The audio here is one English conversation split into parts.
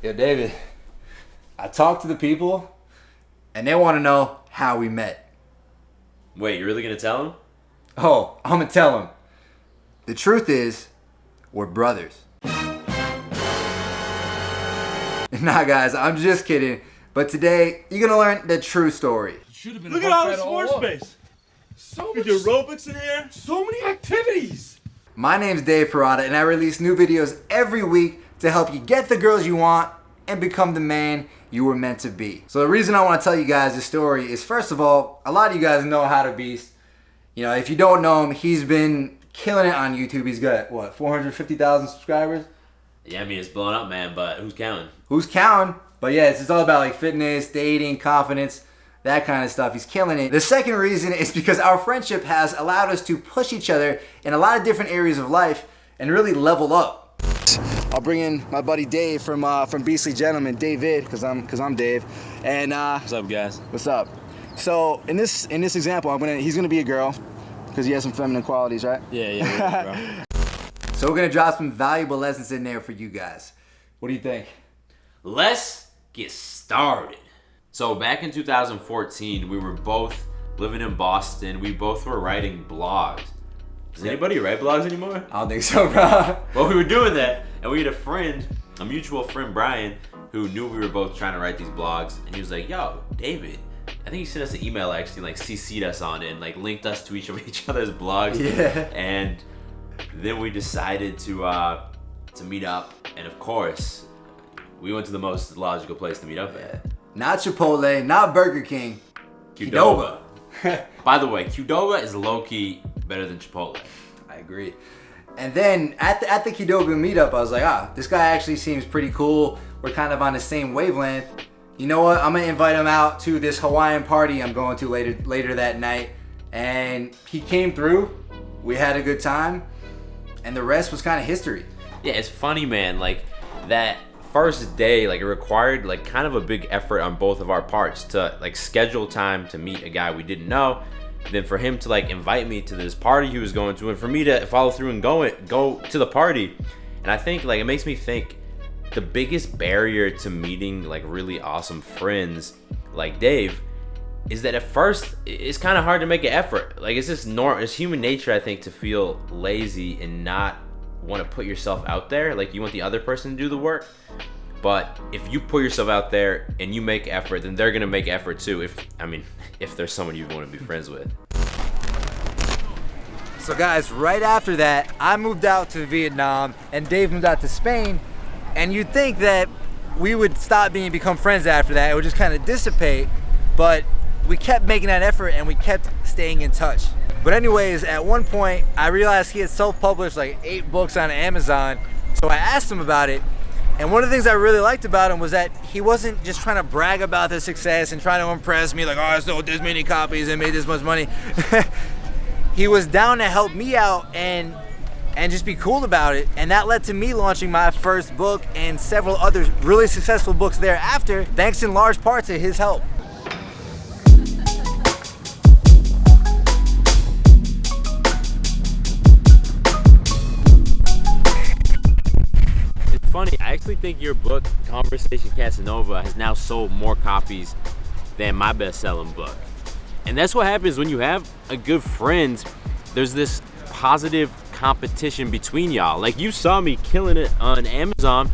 Yo, David, I talked to the people, and they want to know how we met. Wait, you're really going to tell them? Oh, I'm going to tell them. The truth is, we're brothers. Nah, guys, I'm just kidding. But today, you're going to learn the true story. Look at all this floor space. So much aerobics in here. So many activities. My name's Dave Perrotta, and I release new videos every week to help you get the girls you want and become the man you were meant to be. So the reason I want to tell you guys this story is, first of all, a lot of you guys know HowToBeast. You know, if you don't know him, he's been killing it on YouTube. He's got, what, 450,000 subscribers? Yeah, I mean, it's blowing up, man, but who's counting? Who's counting? But yeah, it's all about like fitness, dating, confidence, that kind of stuff. He's killing it. The second reason is because our friendship has allowed us to push each other in a lot of different areas of life and really level up. I'll bring in my buddy Dave from Beastly Gentlemen, David, because I'm Dave. And What's up, guys? What's up? So in this example, he's gonna be a girl because he has some feminine qualities, right? Yeah, bro. So we're gonna drop some valuable lessons in there for you guys. What do you think? Let's get started. So back in 2014, we were both living in Boston. We both were writing blogs. Does anybody write blogs anymore? I don't think so, bro. Well, we were doing that, and we had a friend, a mutual friend, Brian, who knew we were both trying to write these blogs, and he was like, yo, David, I think he sent us an email, actually, like CC'd us on it, and like linked us to each other's blogs. Yeah. And then we decided to meet up, and of course, we went to the most logical place to meet up at. Not Chipotle, not Burger King. Qdoba. By the way, Qdoba is low-key better than Chipotle. I agree. And then at the Qdoba meetup, I was like, this guy actually seems pretty cool. We're kind of on the same wavelength. You know what? I'm gonna invite him out to this Hawaiian party I'm going to later that night. And he came through. We had a good time, and the rest was kind of history. Yeah, it's funny, man. Like that first day, like it required like kind of a big effort on both of our parts to like schedule time to meet a guy we didn't know, then for him to like invite me to this party he was going to, and for me to follow through and go to the party. And I think like it makes me think the biggest barrier to meeting like really awesome friends like Dave is that at first it's kind of hard to make an effort. Like it's just it's human nature, I think, to feel lazy and not want to put yourself out there. Like you want the other person to do the work. But if you put yourself out there and you make effort, then they're gonna make effort too. If there's someone you want to be friends with. So guys, right after that, I moved out to Vietnam and Dave moved out to Spain. And you'd think that we would stop being become friends after that. It would just kind of dissipate. But we kept making that effort and we kept staying in touch. But anyways, at one point, I realized he had self-published like 8 books on Amazon. So I asked him about it. And one of the things I really liked about him was that he wasn't just trying to brag about the success and trying to impress me like, oh, I sold this many copies and made this much money. He was down to help me out and just be cool about it. And that led to me launching my first book and several other really successful books thereafter, thanks in large part to his help. Funny, I actually think your book, Conversation Casanova, has now sold more copies than my best-selling book. And that's what happens when you have a good friend. There's this positive competition between y'all. Like you saw me killing it on Amazon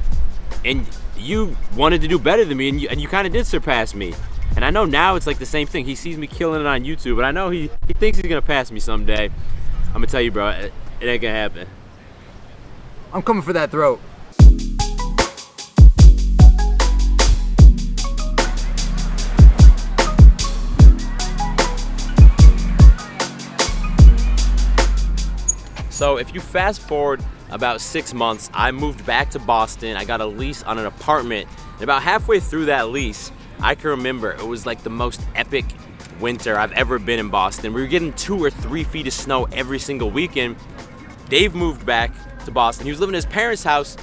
and you wanted to do better than me, and you kind of did surpass me. And I know now it's like the same thing. He sees me killing it on YouTube, but I know he thinks he's gonna pass me someday. I'm gonna tell you, bro, it ain't gonna happen. I'm coming for that throat. So if you fast forward about 6 months, I moved back to Boston. I got a lease on an apartment. And about halfway through that lease, I can remember it was like the most epic winter I've ever been in Boston. We were getting 2 or 3 feet of snow every single weekend. Dave moved back to Boston. He was living in his parents' house.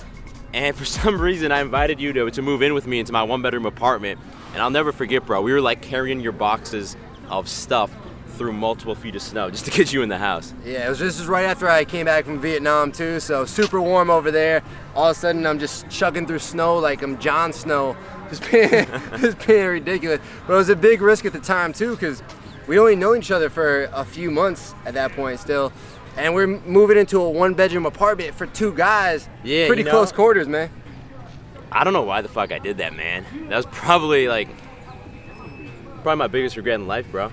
And for some reason, I invited you to move in with me into my 1-bedroom apartment. And I'll never forget, bro, we were like carrying your boxes of stuff through multiple feet of snow just to get you in the house. Yeah, this was right after I came back from Vietnam too, so super warm over there. All of a sudden I'm just chugging through snow like I'm Jon Snow, just being ridiculous. But it was a big risk at the time too, because we only know each other for a few months at that point still. And we're moving into a 1-bedroom apartment for 2 guys. Yeah, pretty close quarters, man. I don't know why the fuck I did that, man. That was probably my biggest regret in life, bro.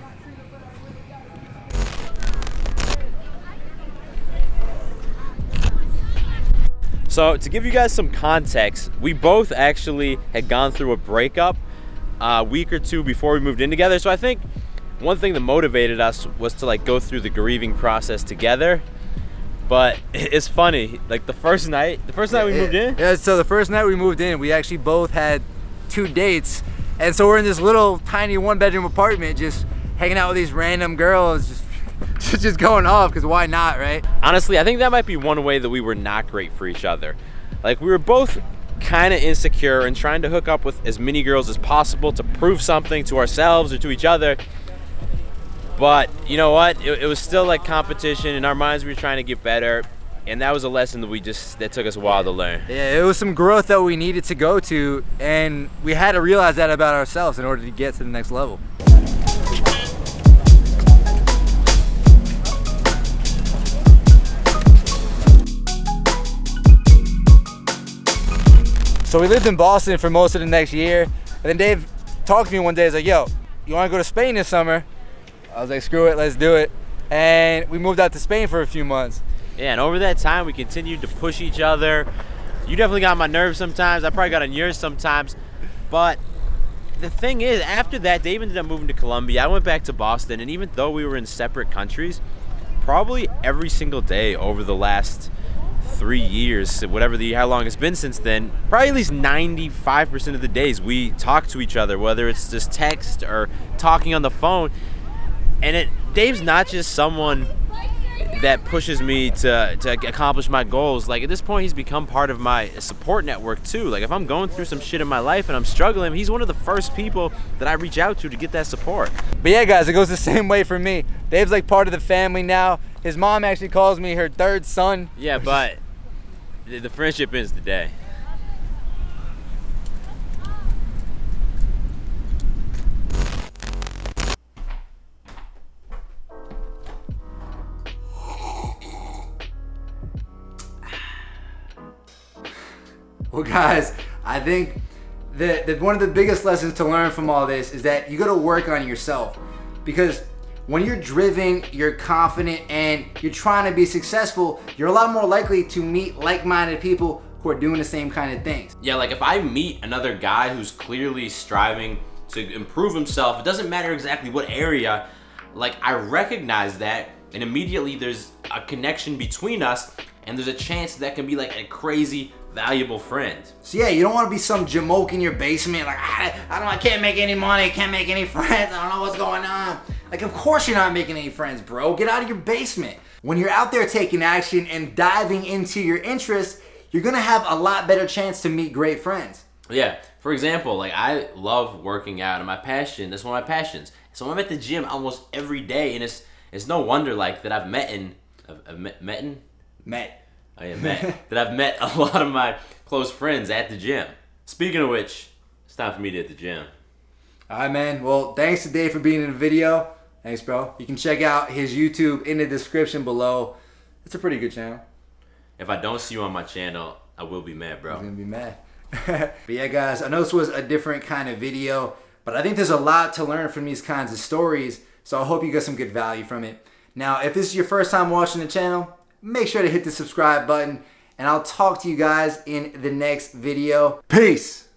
So to give you guys some context, we both actually had gone through a breakup a week or 2 before we moved in together. So I think one thing that motivated us was to go through the grieving process together. But it's funny, the first night we moved in. Yeah, so the first night we moved in, we actually both had 2 dates. And so we're in this little tiny 1-bedroom apartment just hanging out with these random girls, just going off, because why not, right? Honestly, I think that might be one way that we were not great for each other. We were both kind of insecure and trying to hook up with as many girls as possible to prove something to ourselves or to each other. But you know what? It was still competition. In our minds, we were trying to get better. And that was a lesson that took us a while to learn. Yeah, it was some growth that we needed to go to, and we had to realize that about ourselves in order to get to the next level. So we lived in Boston for most of the next year, and then Dave talked to me one day. He's like, yo, you want to go to Spain this summer? I was like, screw it, let's do it. And we moved out to Spain for a few months. Yeah, and over that time, we continued to push each other. You definitely got on my nerves sometimes. I probably got on yours sometimes. But the thing is, after that, Dave ended up moving to Colombia. I went back to Boston, and even though we were in separate countries, probably every single day over the last 3 years, how long it's been since then, probably at least 95% of the days we talk to each other, whether it's just text or talking on the phone. And Dave's not just someone that pushes me to accomplish my goals. At this point, he's become part of my support network too. If I'm going through some shit in my life and I'm struggling, he's one of the first people that I reach out to get that support. But yeah, guys, it goes the same way for me. Dave's part of the family now. His mom actually calls me her 3rd son. Yeah, but the friendship ends today. Well, guys, I think that one of the biggest lessons to learn from all this is that you got to work on yourself, because when you're driven, you're confident, and you're trying to be successful, you're a lot more likely to meet like-minded people who are doing the same kind of things. Yeah, if I meet another guy who's clearly striving to improve himself, it doesn't matter exactly what area, I recognize that, and immediately there's a connection between us, and there's a chance that can be a crazy valuable friend. So yeah, you don't want to be some jamoke in your basement I can't make any money, can't make any friends, I don't know what's going on. Of course you're not making any friends, bro. Get out of your basement. When you're out there taking action and diving into your interests, you're gonna have a lot better chance to meet great friends. Yeah, for example, I love working out, and that's one of my passions. So I'm at the gym almost every day, and it's no wonder that I've met that I've met a lot of my close friends at the gym. Speaking of which, it's time for me to hit the gym. All right, man. Well, thanks to Dave for being in the video. Thanks, bro. You can check out his YouTube in the description below. It's a pretty good channel. If I don't see you on my channel, I will be mad, bro. I'm gonna be mad. But yeah, guys, I know this was a different kind of video, but I think there's a lot to learn from these kinds of stories, so I hope you got some good value from it. Now, if this is your first time watching the channel, make sure to hit the subscribe button, and I'll talk to you guys in the next video. Peace!